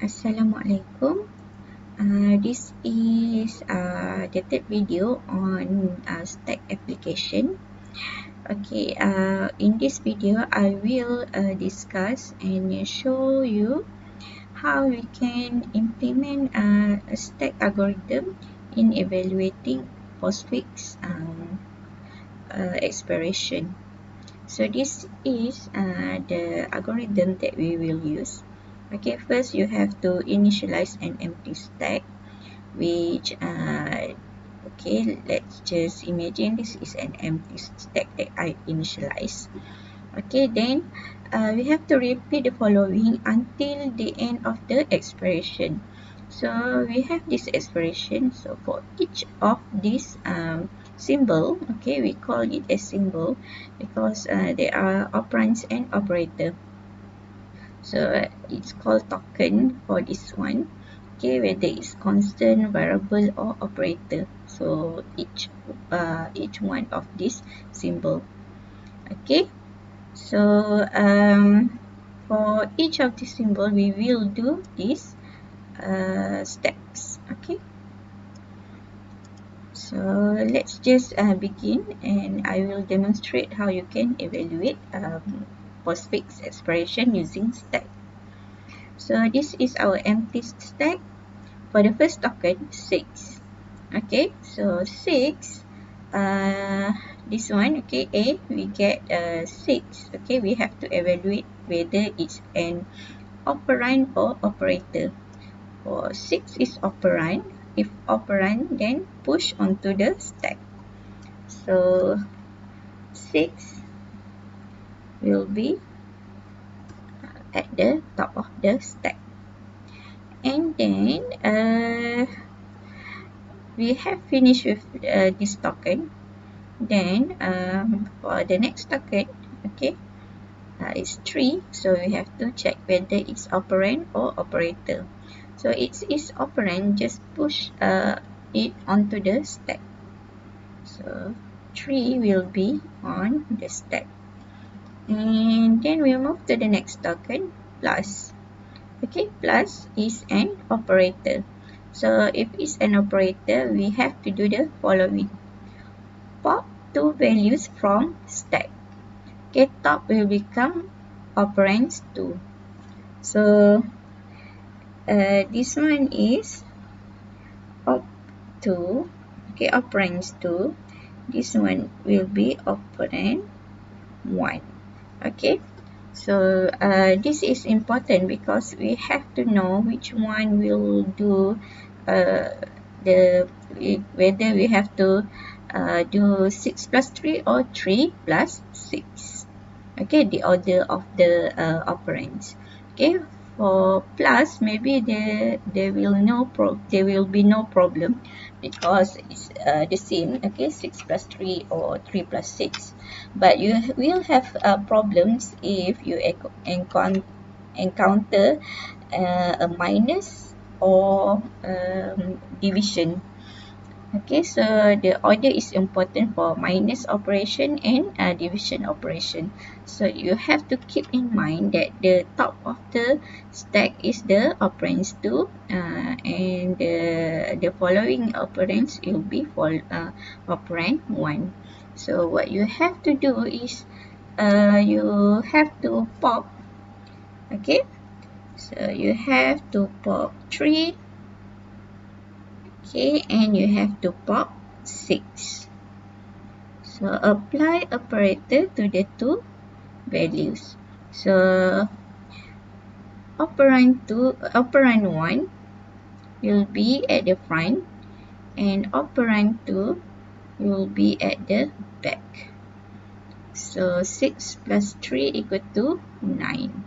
Assalamualaikum. This is the third video on stack application. Okay, in this video I will discuss and show you how we can implement a stack algorithm in evaluating postfix expiration. So this is the algorithm that we will use. Okay, first you have to initialize an empty stack, which okay, let's just imagine this is an empty stack that I initialize. Okay, then we have to repeat the following until the end of the expiration. So we have this expiration. So for each of these symbol, okay, we call it a symbol because they are operands and operator. So it's called token for this one. Okay, whether it's constant, variable, or operator. So each one of these symbol. Okay. So for each of the symbol, we will do these steps. Okay. So let's just begin, and I will demonstrate how you can evaluate postfix expiration using stack. So this is our empty stack. For the first token, 6. Okay, so 6. This one, okay, A, we get 6. Okay, we have to evaluate whether it's an operand or operator. For 6 is operand. If operand, then push onto the stack. So 6 will be at the top of the stack. And then we have finished with this token. Then for the next token, okay, it's 3, so we have to check whether it's operand or operator. So it is operand, just push it onto the stack. So 3 will be on the stack. And then we'll move to the next token, plus. Okay, plus is an operator. So if it's an operator, we have to do the following. Pop 2 values from stack. Okay, top will become operands 2. So this one is op2. Okay, operands 2. This one will be operand 1. Okay, so this is important because we have to know which one will do whether we have to do 6 plus 3 or 3 plus 6. Okay, the order of the operands. Okay, for plus, maybe there will be no problem because it's the same. Okay, 6 plus 3 or 3 plus 6. But you will have problems if you encounter a minus or division. Okay, so the order is important for minus operation and division operation. So you have to keep in mind that the top of the stack is the operands 2, and the following operands will be for operand 1. So what you have to do is you have to pop. Okay, so you have to pop 3. Okay, and you have to pop 6. So apply operator to the two values. So operand 1 will be at the front and operand 2 will be at the back. So 6 plus 3 equal to 9.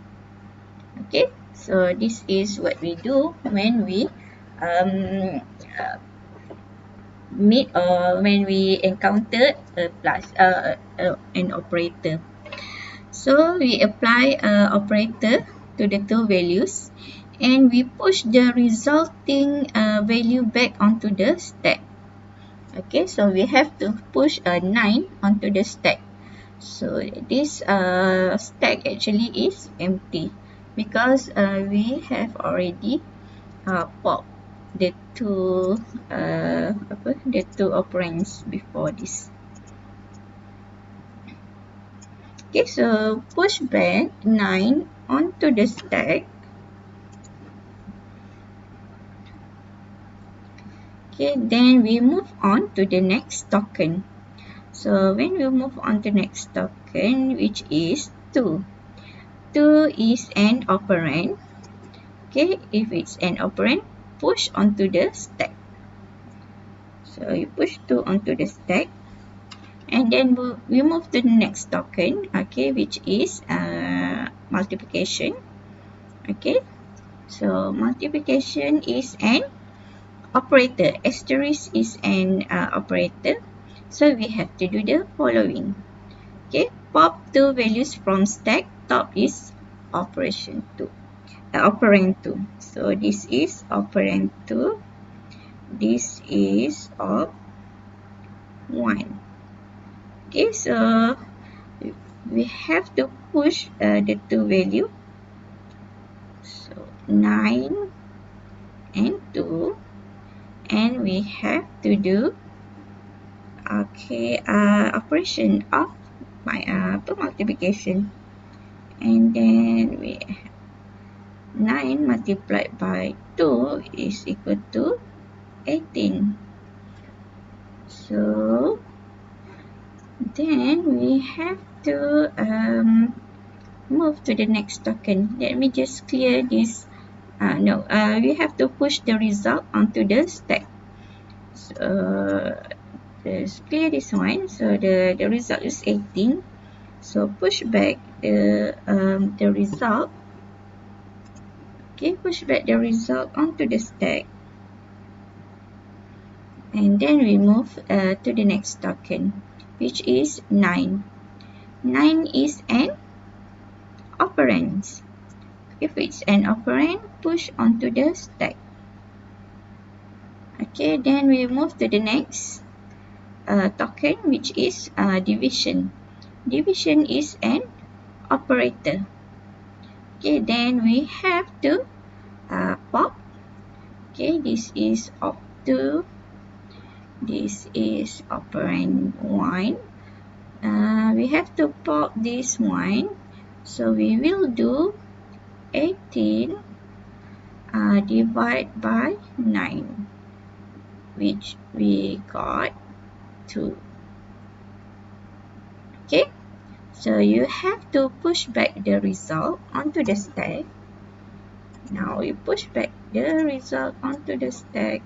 Okay, so this is what we do when we meet or when we encounter a plus an operator. So we apply operator to the two values and we push the resulting value back onto the stack. Okay, so we have to push a 9 onto the stack. So this stack actually is empty. because we have already popped the two the two operands before this. Okay, so push back 9 onto the stack. Okay, then we move on to the next token. So when we move on to next token, which is 2. 2 is an operand. Okay, if it's an operand, push onto the stack. So you push 2 onto the stack. And then we move to the next token, okay, which is multiplication. Okay, so multiplication is an operator. Asterisk is an operator. So we have to do the following. Okay, pop two values from stack. Top is operand 2. So this is operand 2. This is op 1. Okay, so we have to push the two value. So 9 and 2, and we have to do operation of multiplication, and then we 9 multiplied by 2 is equal to 18. So then we have to move to the next token. Let me just clear this. We have to push the result onto the stack. So let's clear this one. So the result is 18. So push back the result. Okay, push back the result onto the stack. And then we move to the next token, which is 9. 9 is an operand. If it's an operand, push onto the stack. Okay, then we move to the next token, which is division. Division is an operator. Okay, then we have to pop. Okay, this is op 2. This is operand 1. We have to pop this one. So we will do 18 divided by 9, which we got 2. Okay, so you have to push back the result onto the stack. Now we push back the result onto the stack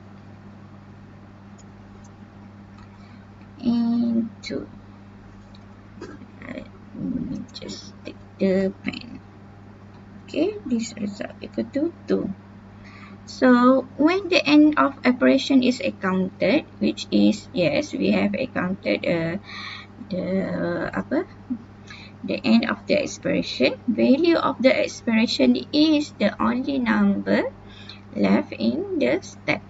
and 2. Let me just take the pen. Okay, this result equal to 2. So when the end of operation is accounted, which is, yes, we have accounted the end of the expression. Value of the expression is the only number left in the stack.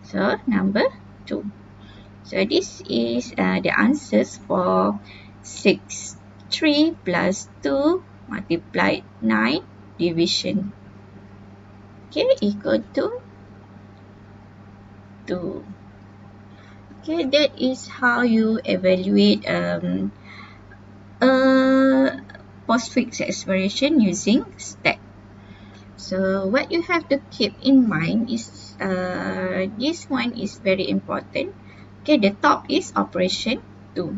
So number 2. So this is the answers for 6. 3 plus 2 multiplied 9 division. Okay, equal to 2. Okay, that is how you evaluate a postfix expression using stack. So what you have to keep in mind is this one is very important. Okay, the top is operation 2.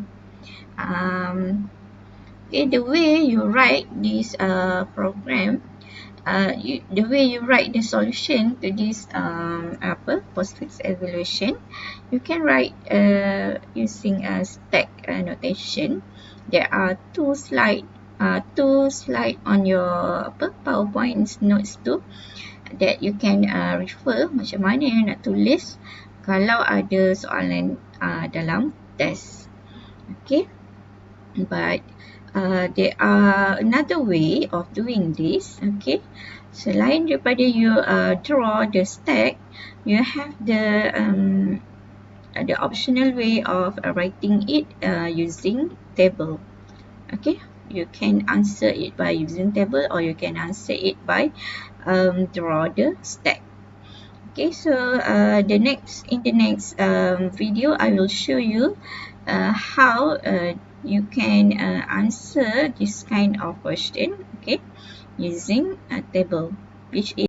Okay, the way you write this program, the way you write the solution to this postfix evaluation, you can write using a stack notation. There are two slide on your PowerPoint notes tu that you can refer macam mana you nak tulis kalau ada soalan dalam test. Okay, but there are another way of doing this. Okay, selain daripada you draw the stack, you have the optional way of writing it using table. Okay, you can answer it by using table, or you can answer it by draw the stack. Okay, so in the next video, I will show you how you can answer this kind of question, okay, using a table, which is